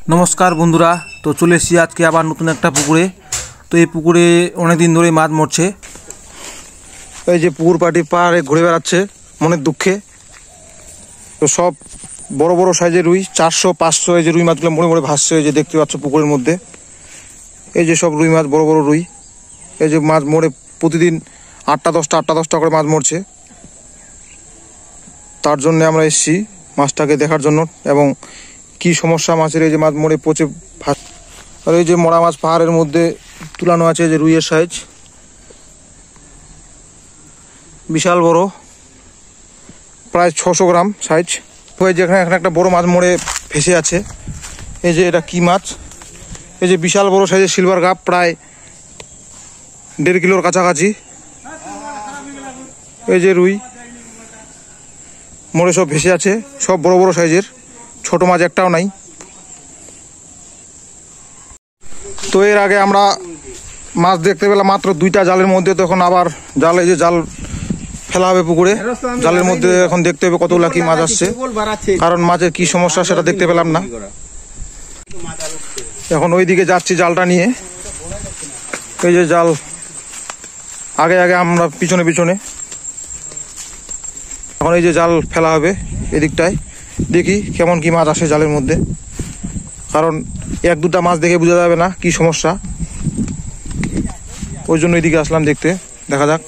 नमस्कार बंधुरा तो चले एसेছি আজকে আবার নতুন একটা পুকুরে। তো এই পুকুরে অনেক দিন ধরে মাছ মরছে। এই যে পুকুর পাটি পাড়ে ঘুরে বেড়াচ্ছে মনের দুঃখে। তো সব বড় বড় সাইজের রুই 400-500 এই যে রুই মাছগুলো মরে মরে ভাসছে। এই যে দেখতে পাচ্ছ পুকুরের মধ্যে এই যে সব রুই মাছ বড় বড় রুই। এই যে মাছ মরে প্রতিদিন 8টা 10টা করে মাছ মরছে। তার জন্য আমরা এসেছি মাছটাকে দেখার জন্য এবং কি সমস্যা মাছের। এই যে মাছ মরে পচে আর এই যে মরা মাছ পাহাড়ের মধ্যে তুলানো আছে। যে রুইয়ের সাইজ বিশাল বড়, প্রায় 600 গ্রাম সাইজ। ওই যে এখানে একটা বড় মাছ মরে ভেসে আছে। এই যে এটা কি মাছ? এই যে বিশাল বড় সাইজের সিলভার কাপ, প্রায় 1.5 কিলোর কাছাকাছি। এই যে রুই মরে সব ভেসে আছে, সব বড় বড় সাইজের, ছোট মাছ একটাও নাই। তো এর আগে আমরা মাছ দেখতে পেলাম মাত্র 2টা জালের মধ্যে। তখন আবার এই যে জাল ফেলা হবে পুকুরে, জালের মধ্যে এখন দেখতে হবে কতগুলা কি মাছ আসছে, কারণ মাছের কি সমস্যা সেটা দেখতে পেলাম না। এখন ওইদিকে যাচ্ছি জালটা নিয়ে। এই যে জাল আগে আমরা পিছনে এখন এই যে জাল ফেলা হবে এদিকটায়। দেখি কেমন কি মাছ আসে জালের মধ্যে, কারণ 1-2টা মাছ দেখে বোঝা যাবে না কি সমস্যা। ওই জন্য এদিকে আসলাম দেখতে, দেখা যাক।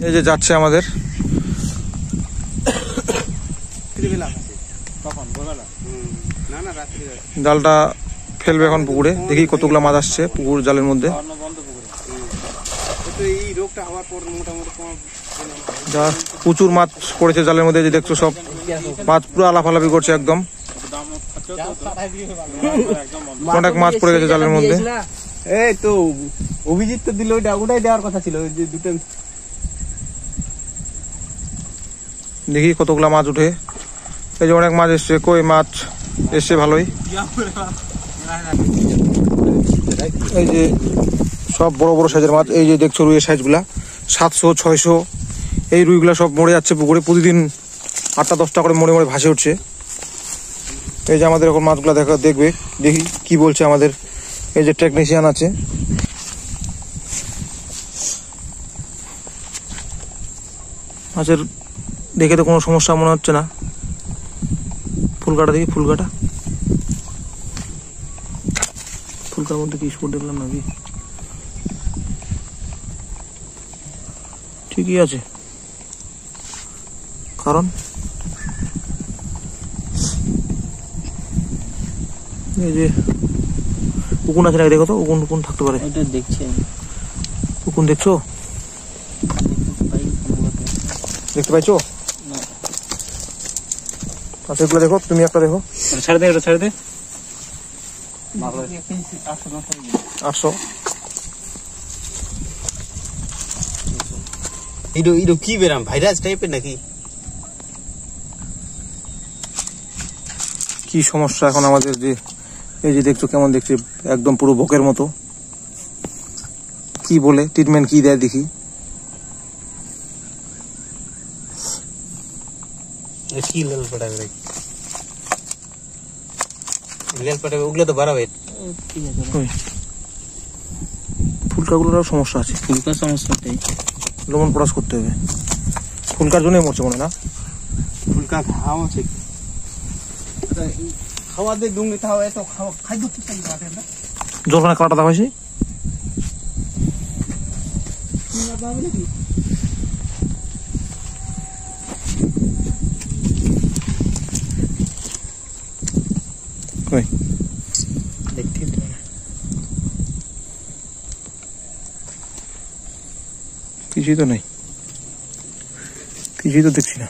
এই যে যাচ্ছে আমাদের জালটা ফেলবে এখন পুকুরে। দেখি কতগুলা মাছ আসছে পুকুর জালের মধ্যে। যা প্রচুর মাছ পড়েছে জালের মধ্যে। যে দেখছো সব মাছ পুরো আলাফালাফি করছে একদম। অনেক মাছ পড়ে গেছে জালের মধ্যে। এই তো অভিজিৎ তো দিল, ওটাই দেওয়ার কথা ছিল। যে দুটো দেখি কতগুলা মাছ উঠে। এই যে অনেক মাছ এসছে, কই মাছ এসছে ভালোই। এই যে সব বড় বড় সাইজের মাছ। এই যে দেখছো রুইয়ের সাইজগুলা 700-600 এই রুইগুলা সব মরে যাচ্ছে পুকুরে। প্রতিদিন 8টা-10টা করে মরে ভাসে উঠছে। এই যে আমাদের এখন মাছগুলা দেখবে, দেখি কি বলছে আমাদের এই যে টেকনিশিয়ান আছে। মাছের দেখে তো কোনো সমস্যা মনে হচ্ছে না। ফুলকাটা দেখি, ফুলকাটার মধ্যে কি স্পট দেখলাম নাকি? ঠিকই আছে, কারণ এই যে উকুন আছে নাকি? দেখো তো উকুন থাকতে পারে। উকুন দেখছো? দেখতে পাইছো? আচ্ছা এগুলো দেখো, তুমি একটা দেখো। ছেড়ে দে 800। ইডো কি বেরাম ভাইরাস টাইপের নাকি? কি সমস্যা এখন আমাদের? যে এই যে দেখছো কেমন দেখছে, একদম পুরো বকের মতো। কি বলে ট্রিটমেন্ট কি দেয় দেখি। ওগুলো তো বাড়াবে। ফুলকাগুলোরও সমস্যা আছে। ফুলকার সমস্যাটাই লবণ পটাশ করতে হবে। ফুলকার জন্যই মরছে মনে না? ফুলকা খাওয়া আছে, খাওয়া দিয়ে দুঙ্গি খাওয়া এত খাদ্য জলখানে কাটা দেওয়া হয়েছে। কিছুই তো নেই, কিছুই তো দেখছি না।